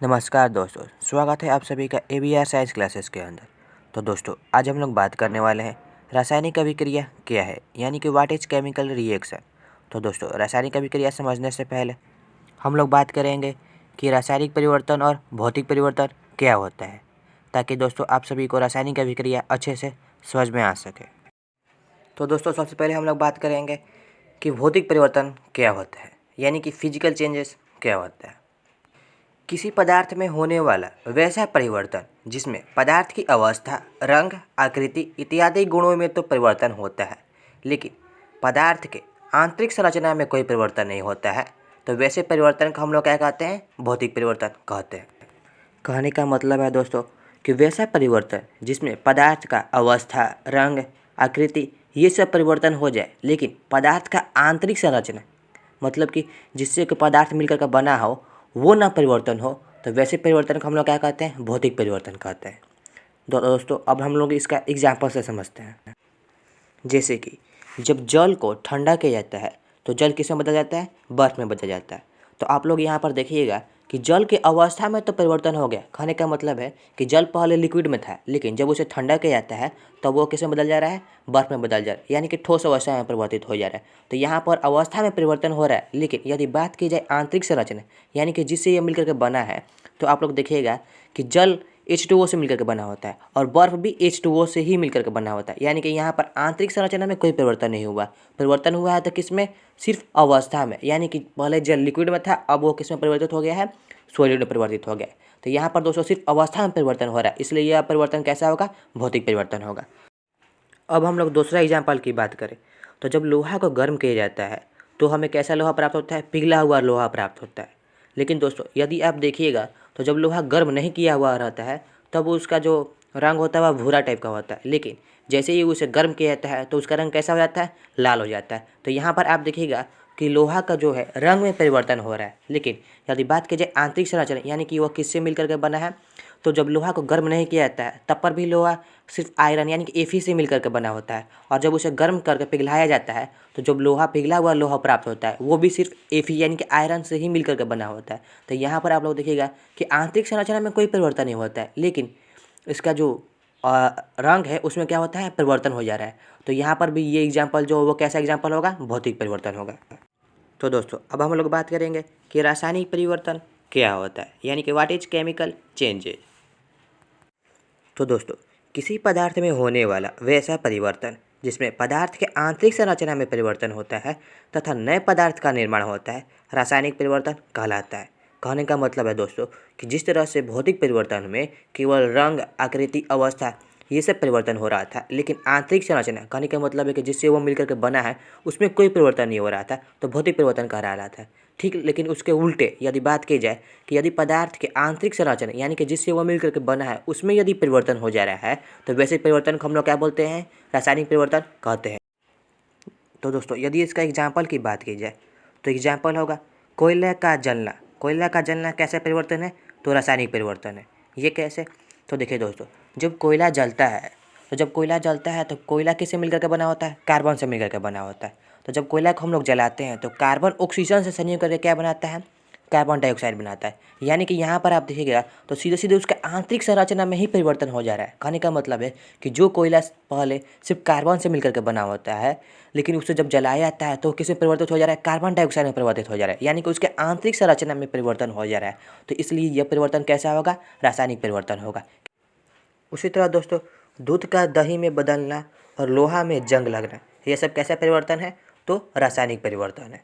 नमस्कार दोस्तों, स्वागत है आप सभी का ABR साइंस क्लासेस के अंदर। तो दोस्तों, आज हम लोग बात करने वाले हैं रासायनिक अभिक्रिया क्या है, यानी कि व्हाट इज केमिकल रिएक्शन। तो दोस्तों, रासायनिक अभिक्रिया समझने से पहले हम लोग बात करेंगे कि रासायनिक परिवर्तन और भौतिक परिवर्तन क्या होता है, ताकि दोस्तों आप सभी को रासायनिक अभिक्रिया अच्छे से समझ में आ सके। तो दोस्तों, सबसे पहले हम लोग बात करेंगे कि भौतिक परिवर्तन क्या होता है, यानी कि फिजिकल चेंजेस क्या होता है। किसी पदार्थ में होने वाला वैसा परिवर्तन जिसमें पदार्थ की अवस्था, रंग, आकृति इत्यादि गुणों में तो परिवर्तन होता है, लेकिन पदार्थ के आंतरिक संरचना में कोई परिवर्तन नहीं होता है, तो वैसे परिवर्तन को हम लोग क्या कहते हैं? भौतिक परिवर्तन कहते हैं। कहने का मतलब है दोस्तों कि वैसा परिवर्तन जिसमें पदार्थ का अवस्था, रंग, आकृति ये सब परिवर्तन हो जाए, लेकिन पदार्थ का आंतरिक संरचना मतलब कि जिससे कि पदार्थ मिलकर के बना हो वो ना परिवर्तन हो, तो वैसे परिवर्तन को हम लोग क्या कहते हैं? भौतिक परिवर्तन कहते हैं। दोस्तों, अब हम लोग इसका एग्जाम्पल से समझते हैं। जैसे कि जब जल को ठंडा किया जाता है तो जल किस में बदल जाता है? बर्फ़ में बदल जाता है। तो आप लोग यहाँ पर देखिएगा कि जल की अवस्था में तो परिवर्तन हो गया। कहने का मतलब है कि जल पहले लिक्विड में था, लेकिन जब उसे ठंडा किया जाता है तो वो किस में बदल जा रहा है? बर्फ़ में बदल जा रहा है, यानी कि ठोस अवस्था में परिवर्तित हो जा रहा है। तो यहाँ पर अवस्था में परिवर्तन हो रहा है, लेकिन यदि बात की जाए आंतरिक संरचना यानी कि जिससे ये मिलकर के बना है, तो आप लोग देखिएगा कि जल H2O से मिलकर के बना होता है और बर्फ़ भी H2O से ही मिलकर के बना होता है, यानी कि यहाँ पर आंतरिक संरचना में कोई परिवर्तन नहीं हुआ। परिवर्तन हुआ है तो किसमें? सिर्फ अवस्था में, यानी कि पहले जल लिक्विड में था, अब वो किस में परिवर्तित हो गया है? सॉलिड में परिवर्तित हो गया। तो यहाँ पर दोस्तों सिर्फ अवस्था में परिवर्तन हो रहा है, इसलिए यह परिवर्तन कैसा होगा? भौतिक परिवर्तन होगा। अब हम लोग दूसरा एग्जाम्पल की बात करें तो जब लोहा को गर्म किया जाता है तो हमें कैसा लोहा प्राप्त होता है? पिघला हुआ लोहा प्राप्त होता है। लेकिन दोस्तों यदि आप देखिएगा तो जब लोहा गर्म नहीं किया हुआ रहता है तब उसका जो रंग होता है वह भूरा टाइप का होता है, लेकिन जैसे ही उसे गर्म किया जाता है तो उसका रंग कैसा हो जाता है? लाल हो जाता है। तो यहाँ पर आप देखिएगा कि लोहा का जो है रंग में परिवर्तन हो रहा है, लेकिन यदि बात की जाए आंतरिक संरचना यानी कि वह किससे मिलकर के बना है, तो जब लोहा को गर्म नहीं किया जाता है तब पर भी लोहा सिर्फ आयरन यानी कि Fe से मिलकर के बना होता है, और जब उसे गर्म करके पिघलाया जाता है तो जब लोहा पिघला हुआ लोहा प्राप्त होता है वो भी सिर्फ Fe यानी कि आयरन से ही मिलकर के बना होता है। तो यहाँ पर आप लोग देखिएगा कि आंतरिक संरचना में कोई परिवर्तन नहीं होता है, लेकिन इसका जो रंग है उसमें क्या होता है? परिवर्तन हो जा रहा है। तो यहाँ पर भी ये एग्जाम्पल जो वो कैसा एग्जाम्पल होगा? भौतिक परिवर्तन होगा। तो दोस्तों, अब हम लोग बात करेंगे कि रासायनिक परिवर्तन क्या होता है, यानी कि व्हाट इज केमिकल चेंजेज। तो दोस्तों, किसी पदार्थ में होने वाला वैसा परिवर्तन जिसमें पदार्थ के आंतरिक संरचना में परिवर्तन होता है तथा नए पदार्थ का निर्माण होता है, रासायनिक परिवर्तन कहलाता है। कहने का मतलब है दोस्तों कि जिस तरह से भौतिक परिवर्तन में केवल रंग, आकृति, अवस्था ये सब परिवर्तन हो रहा था, लेकिन आंतरिक संरचना कहने का मतलब है कि जिससे वो मिलकर के बना है उसमें कोई परिवर्तन नहीं हो रहा था, तो भौतिक परिवर्तन कह रहा था। ठीक, लेकिन उसके उल्टे यदि बात की जाए कि यदि पदार्थ के आंतरिक संरचना यानी कि जिससे वह मिलकर के बना है उसमें यदि परिवर्तन हो जा रहा है तो वैसे परिवर्तन को हम लोग क्या बोलते हैं? रासायनिक परिवर्तन कहते हैं। तो दोस्तों, यदि इसका एग्जाम्पल की बात की जाए तो एग्जाम्पल होगा कोयले का जलना। कोयला का जलना कैसे परिवर्तन है? तो रासायनिक परिवर्तन है। ये कैसे? तो देखिए दोस्तों, जब कोयला जलता है तो कोयला किससे मिलकर के बना होता है? कार्बन से मिलकर के बना होता है। तो जब कोयला को हम लोग जलाते हैं तो कार्बन ऑक्सीजन से संयोग करके क्या बनाता है? कार्बन डाइऑक्साइड बनाता है। यानी कि यहाँ पर आप देखिएगा तो सीधे सीधे उसके आंतरिक संरचना में ही परिवर्तन हो जा रहा है। कहने का मतलब है कि जो कोयला पहले सिर्फ कार्बन से मिलकर के बना होता है, लेकिन उसे जब जलाया जाता है तो किस में परिवर्तित हो जा रहा है? कार्बन डाइऑक्साइड में परिवर्तित हो जा रहा है, यानी कि उसके आंतरिक संरचना में परिवर्तन हो जा रहा है। तो इसलिए यह परिवर्तन कैसा होगा? रासायनिक परिवर्तन होगा। उसी तरह दोस्तों, दूध का दही में बदलना और लोहा में जंग लगना, यह सब कैसा परिवर्तन है? तो रासायनिक परिवर्तन है।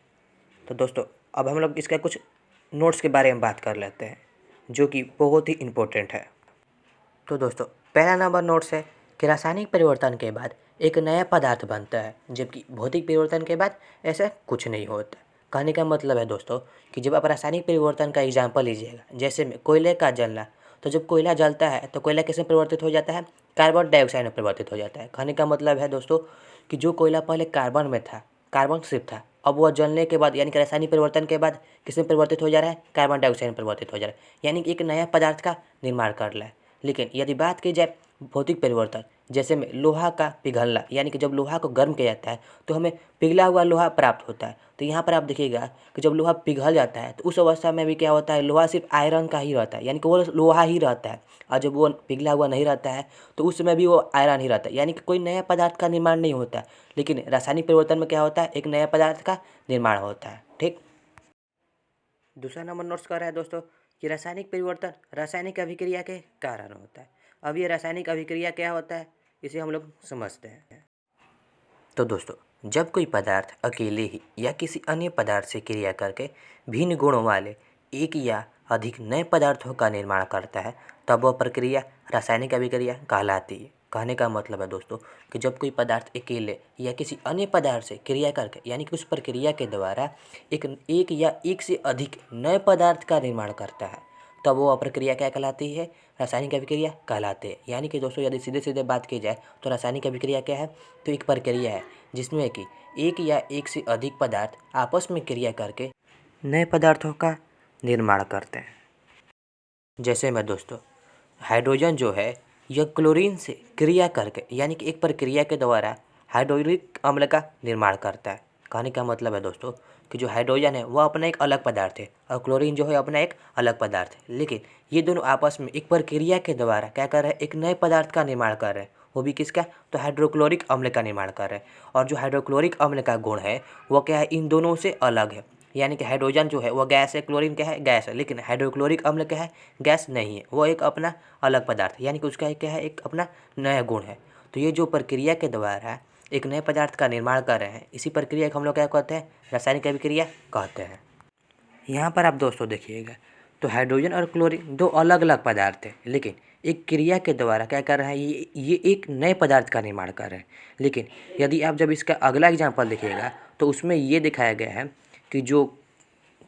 तो दोस्तों, अब हम लोग इसका कुछ नोट्स के बारे में बात कर लेते हैं जो कि बहुत ही इम्पोर्टेंट है। तो दोस्तों, पहला नंबर नोट्स है कि रासायनिक परिवर्तन के बाद एक नया पदार्थ बनता है, जबकि भौतिक परिवर्तन के बाद ऐसा कुछ नहीं होता। कहने का मतलब है दोस्तों कि जब आप रासायनिक परिवर्तन का एग्जाम्पल लीजिएगा, जैसे में कोयले का जलना, तो जब कोयला जलता है तो कोयला किस में परिवर्तित हो जाता है? कार्बन डाइऑक्साइड में परिवर्तित हो जाता है। कहने का मतलब है दोस्तों कि जो कोयला पहले कार्बन में था, कार्बन सिर्फ था, अब वह जलने के बाद यानी कि रासायनिक परिवर्तन के बाद किस में परिवर्तित हो जा रहा है? कार्बन डाइऑक्साइड में परिवर्तित हो जा रहा है, यानी कि एक नया पदार्थ का निर्माण कर रहा है। लेकिन यदि बात की जाए भौतिक परिवर्तन जैसे में लोहा का पिघलना, यानी कि जब लोहा को गर्म किया जाता है तो हमें पिघला हुआ लोहा प्राप्त होता है। तो यहाँ पर आप देखिएगा कि जब लोहा पिघल जाता है तो उस अवस्था में भी क्या होता है, लोहा सिर्फ आयरन का ही रहता है, यानी कि वो लोहा ही रहता है। और जब वो पिघला हुआ नहीं रहता है तो उस समय भी वो आयरन ही रहता है, यानी कि कोई नया पदार्थ का निर्माण नहीं होता है। लेकिन रासायनिक परिवर्तन में क्या होता है, एक नया पदार्थ का निर्माण होता है। ठीक। दूसरा नंबर नोट्स कर रहा है दोस्तों कि रासायनिक परिवर्तन रासायनिक अभिक्रिया के कारण होता है। अब ये रासायनिक अभिक्रिया क्या होता है, इसे हम लोग समझते हैं। तो दोस्तों, जब कोई पदार्थ अकेले ही या किसी अन्य पदार्थ से क्रिया करके भिन्न गुणों वाले एक या अधिक नए पदार्थों का निर्माण करता है, तब वह प्रक्रिया रासायनिक अभिक्रिया कहलाती है। कहने का मतलब है दोस्तों कि जब कोई पदार्थ अकेले या किसी अन्य पदार्थ से क्रिया करके, यानी कि उस प्रक्रिया के द्वारा एक या एक से अधिक नए पदार्थ का निर्माण करता है, तब वो प्रक्रिया क्या कहलाती है, रासायनिक अभिक्रिया कहलाते हैं। यानी कि दोस्तों यदि सीधे सीधे बात की जाए तो रासायनिक अभिक्रिया क्या है, तो एक प्रक्रिया है जिसमें कि एक या एक से अधिक पदार्थ आपस में क्रिया करके नए पदार्थों का निर्माण करते हैं। जैसे में दोस्तों हाइड्रोजन जो है यह क्लोरीन से क्रिया करके, यानी कि एक प्रक्रिया के द्वारा हाइड्रोक्लोरिक अम्ल का निर्माण करता है। कहने का मतलब है दोस्तों कि जो हाइड्रोजन है वह अपना एक अलग पदार्थ है और क्लोरीन जो है अपना एक अलग पदार्थ है, लेकिन ये दोनों आपस में एक प्रक्रिया के द्वारा क्या कर रहे हैं, एक नए पदार्थ का निर्माण कर रहे हैं। वो भी किसका, तो हाइड्रोक्लोरिक अम्ल का निर्माण कर रहे हैं। और जो हाइड्रोक्लोरिक अम्ल का गुण है वह क्या है, इन दोनों से अलग है। यानी कि हाइड्रोजन जो है वह गैस है, क्लोरीन क्या है, गैस है, लेकिन हाइड्रोक्लोरिक अम्ल क्या है, गैस नहीं है, वो एक अपना अलग पदार्थ है, यानी कि उसका क्या है, एक अपना नया गुण है। तो ये जो प्रक्रिया के द्वारा एक नए पदार्थ का निर्माण कर रहे हैं, इसी प्रक्रिया को हम लोग क्या कहते हैं, रासायनिक अभिक्रिया कहते हैं। यहाँ पर आप दोस्तों देखिएगा तो हाइड्रोजन और क्लोरीन दो अलग अलग पदार्थ हैं, लेकिन एक क्रिया के द्वारा क्या कर रहे हैं, ये एक नए पदार्थ का निर्माण कर रहे हैं। लेकिन यदि आप जब इसका अगला एग्जाम्पल देखिएगा तो उसमें ये दिखाया गया है कि जो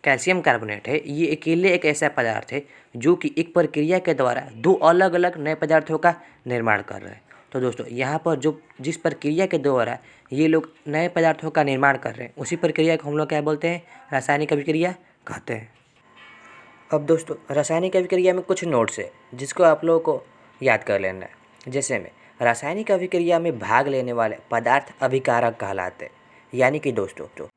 कैल्शियम कार्बोनेट है ये अकेले एक ऐसा पदार्थ है जो कि एक प्रक्रिया के द्वारा दो अलग अलग नए पदार्थों का निर्माण कर रहे हैं। तो दोस्तों यहाँ पर जो जिस प्रक्रिया के द्वारा ये लोग नए पदार्थों का निर्माण कर रहे हैं, उसी प्रक्रिया को हम लोग क्या बोलते हैं, रासायनिक अभिक्रिया कहते हैं। अब दोस्तों रासायनिक अभिक्रिया में कुछ नोट्स है जिसको आप लोगों को याद कर लेना है। जैसे में रासायनिक अभिक्रिया में भाग लेने वाले पदार्थ अभिकारक कहलाते हैं। यानी कि दोस्तों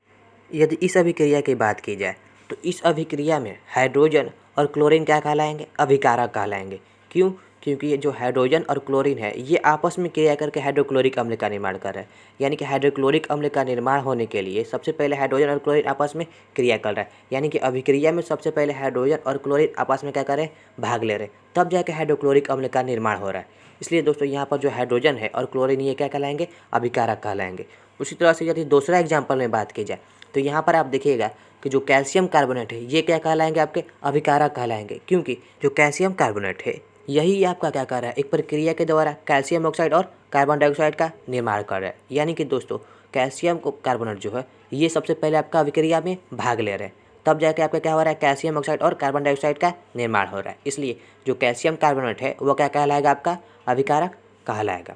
यदि इस अभिक्रिया की बात की जाए तो इस अभिक्रिया में हाइड्रोजन और क्लोरीन क्या कहलाएंगे, अभिकारक कहलाएंगे। क्यों, क्योंकि ये जो हाइड्रोजन और क्लोरीन है ये आपस में क्रिया करके हाइड्रोक्लोरिक अम्ल का निर्माण कर रहे हैं। यानी कि हाइड्रोक्लोरिक अम्ल का निर्माण होने के लिए सबसे पहले हाइड्रोजन और क्लोरीन आपस में क्रिया कर रहा है। यानी कि अभिक्रिया में सबसे पहले हाइड्रोजन और क्लोरीन आपस में क्या कर रहे हैं, भाग ले रहे हैं, तब जाके हाइड्रोक्लोरिक अम्ल का निर्माण हो रहा है। इसलिए दोस्तों यहाँ पर जो हाइड्रोजन है और क्लोरीन ये क्या कहलाएंगे, अभिकारक कहलाएंगे। उसी तरह से यदि दूसरा एग्जाम्पल में बात की जाए तो यहाँ पर आप देखिएगा कि जो कैल्शियम कार्बोनेट है ये क्या कहलाएंगे, आपके अभिकारक कहलाएंगे। क्योंकि जो कैल्शियम कार्बोनेट है यही आपका क्या कर रहा है, एक प्रक्रिया के द्वारा कैल्शियम ऑक्साइड और कार्बन डाइऑक्साइड का निर्माण कर रहा है। यानी कि दोस्तों कैल्शियम को कार्बोनेट जो है ये सबसे पहले आपका अभिक्रिया में भाग ले रहे हैं, तब जाके आपका क्या हो रहा है, कैल्शियम ऑक्साइड और कार्बन डाइऑक्साइड का निर्माण हो रहा है। इसलिए जो कैल्शियम कार्बोनेट है वो क्या कहलाएगा, आपका अभिकारक कहलाएगा।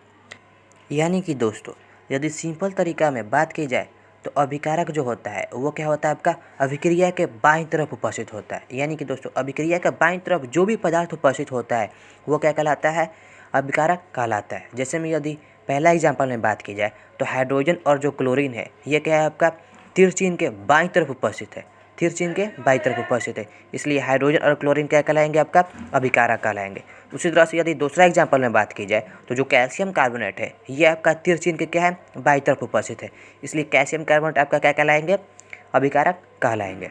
यानी कि दोस्तों यदि सिंपल तरीका में बात की जाए तो अभिकारक जो होता है वो क्या होता है, आपका अभिक्रिया के बाईं तरफ उपस्थित होता है। यानी कि दोस्तों अभिक्रिया के बाईं तरफ जो भी पदार्थ उपस्थित होता है वो क्या कहलाता है, अभिकारक कहलाता है। जैसे में यदि पहला एग्जाम्पल में बात की जाए तो हाइड्रोजन और जो क्लोरीन है ये क्या है, आपका तीर चिन्ह के बाईं तरफ उपस्थित है, तीर चिन्ह के बाईं तरफ उपस्थित है। इसलिए हाइड्रोजन और क्लोरीन क्या कहलाएंगे, आपका अभिकारक कहलाएंगे। उसी तरह से यदि दूसरा एग्जाम्पल में बात की जाए तो जो कैल्शियम कार्बोनेट है ये आपका तीर चिन्ह के क्या है, बाईं तरफ उपस्थित है। इसलिए कैल्शियम कार्बोनेट आपका क्या कहलाएंगे, अभिकारक कहलाएंगे।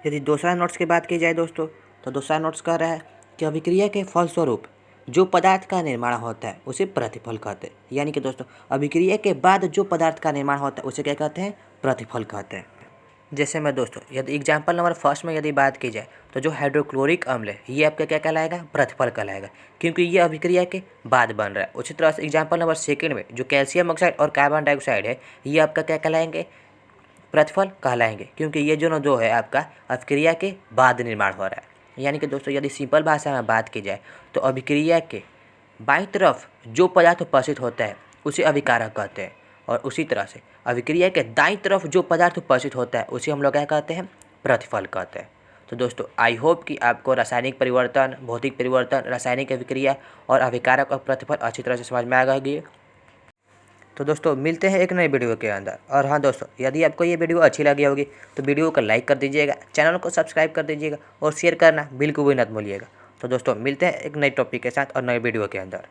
यदि दूसरा नोट्स की बात की जाए दोस्तों तो दूसरा नोट्स कह रहा है कि अभिक्रिया के फलस्वरूप जो पदार्थ का निर्माण होता है उसे प्रतिफल कहते हैं। यानी कि दोस्तों अभिक्रिया के बाद जो पदार्थ का निर्माण होता है उसे क्या कहते हैं, प्रतिफल कहते हैं। जैसे मैं दोस्तों यदि एग्जाम्पल नंबर फर्स्ट में यदि बात की जाए तो जो हाइड्रोक्लोरिक अम्ल है ये आपका क्या कहलाएगा, प्रतिफल कहलाएगा, क्योंकि ये अभिक्रिया के बाद बन रहा है। उसी तरह से एग्जाम्पल नंबर सेकंड में जो कैल्शियम ऑक्साइड और कार्बन डाइऑक्साइड है ये आपका क्या कहलाएंगे, प्रतिफल कहलाएंगे, क्योंकि ये जो है आपका अभिक्रिया के बाद निर्माण हो रहा है। यानी कि दोस्तों यदि सिंपल भाषा में बात की जाए तो अभिक्रिया के बाईं तरफ जो पदार्थ उपस्थित होता है उसे अभिकारक कहते हैं, और उसी तरह से अभिक्रिया के दाईं तरफ जो पदार्थ उपस्थित होता है उसे हम लोग क्या कहते हैं, प्रतिफल कहते हैं। तो तो दोस्तों आई होप कि आपको रासायनिक परिवर्तन, भौतिक परिवर्तन, रासायनिक अभिक्रिया और अभिकारक और प्रतिफल अच्छी तरह से समझ में आ गई। तो दोस्तों मिलते हैं एक नई वीडियो के अंदर। और हाँ दोस्तों, यदि आपको ये वीडियो अच्छी लगी होगी तो वीडियो को लाइक कर दीजिएगा, चैनल को सब्सक्राइब कर दीजिएगा और शेयर करना बिल्कुल भी मत भूलिएगा। तो दोस्तों मिलते हैं एक नई टॉपिक के साथ और नई वीडियो के अंदर।